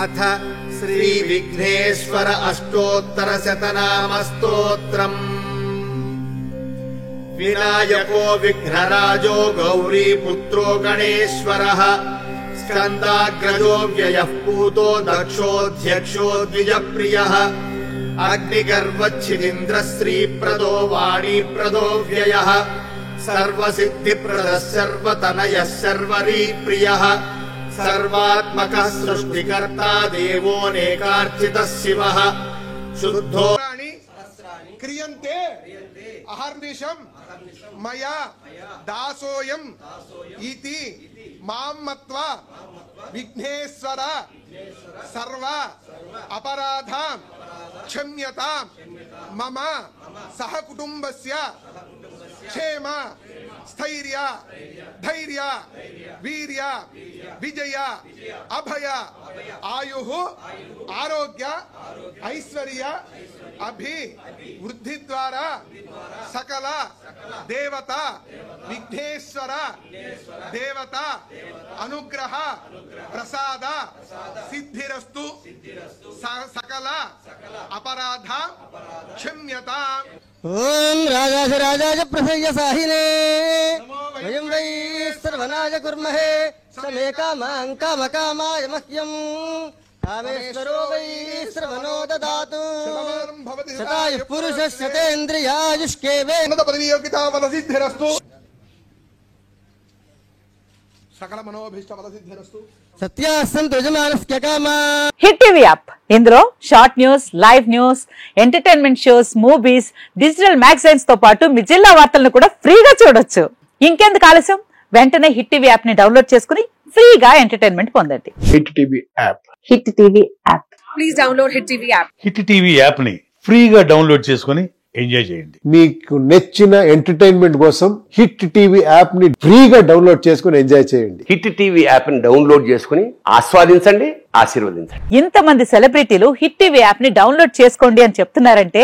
अथ श्री विघ्नेश्वर अष्टोत्तर शतनाम स्तोत्रम्। विनायको विघ्नराजो गौरी पुत्रो गणेश्वरः स्कन्दाग्रजो व्ययः पूतो दक्षोऽध्यक्षो द्विजप्रियः अग्निगर्वच्छिदिन्द्रः श्रीप्रदो वाणीप्रदो व्ययः सर्वसिद्धिप्रदः सर्वतनयः सर्वरीप्रियः सर्वात्मकः सृष्टिकर्ता देवोऽनेकार्चितः शिवः शुद्धो क्रियन्ते अहर्निशं मया दासोऽयं इति मां मत्वा विघ्नेश्वर सर्व अपराधां क्षम्यतां मम सहकुटुम्बस्य क्षेम स्थैर्य धैर्य वीर्य विजय अभय आयुः आरोग्य ऐश्वर्य अभिवृद्धि द्वारा सकल देवता विघ्नेश्वर देवता अनुग्रह प्रसाद सिद्धिरस्तु सकल अपराध क्षम्यता। ओम राजाज प्रसन्न साहिने वयं वै सर्वनाज कुर्महे समे कामां कामकामाय मह्यं कामेश्वरो वै श्रवणो ददातु शतायुः पुरुषः शतेन्द्रियायुष्केवेन्द्रपदवीयोगितावलसिद्धिरस्तु सकल मनोभीष्टवलसिद्धिरस्तु సత్యాసంతు యజమానస్య కామా. హిట్ టీవీ యాప్ ఇందులో short news, live news, entertainment shows, movies, digital magazines తో పాటు మీ జిల్లా వార్తలను కూడా ఫ్రీగా చూడొచ్చు. ఇంకెందుకు ఆలస్యం, వెంటనే హిట్ టీవీ యాప్ ని డౌన్లోడ్ చేసుకుని ఫ్రీగా ఎంటర్టైన్మెంట్ పొందండి. Hit TV app. Hit TV app please download hit TV app. Hit TV app ని ఫ్రీగా డౌన్లోడ్ చేసుకుని ఎంజాయ్ చేయండి. మీకు నచ్చిన ఎంటర్టైన్మెంట్ కోసం హిట్ టీవీ యాప్ ని ఫ్రీగా డౌన్లోడ్ చేసుకుని ఎంజాయ్ చేయండి. హిట్ టీవీ యాప్ ని డౌన్లోడ్ చేసుకుని ఆస్వాదించండి, ఆశీర్వదించండి. ఇంతమంది సెలబ్రిటీలు హిట్ టీవీ యాప్ ని డౌన్లోడ్ చేసుకోండి అని చెప్తున్నారంటే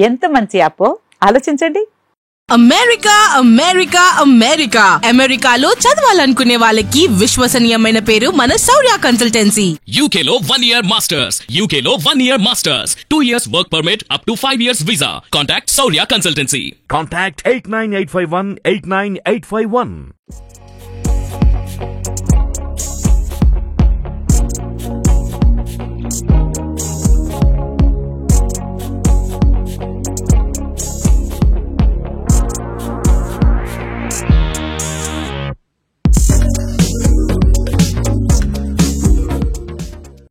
ఎంత మంచి యాప్ ఆలోచించండి. అమెరికా అమెరికా అమెరికా అమెరికాలో చదవాలనుకునే వాళ్ళకి విశ్వసనీయమైన పేరు మన శౌర్య కన్సల్టెన్సీ. UK లో 1 year masters, UK లో 1 year masters, 2 years work permit up to 5 years visa. Contact Shaurya Consultancy. Contact 89851 89851.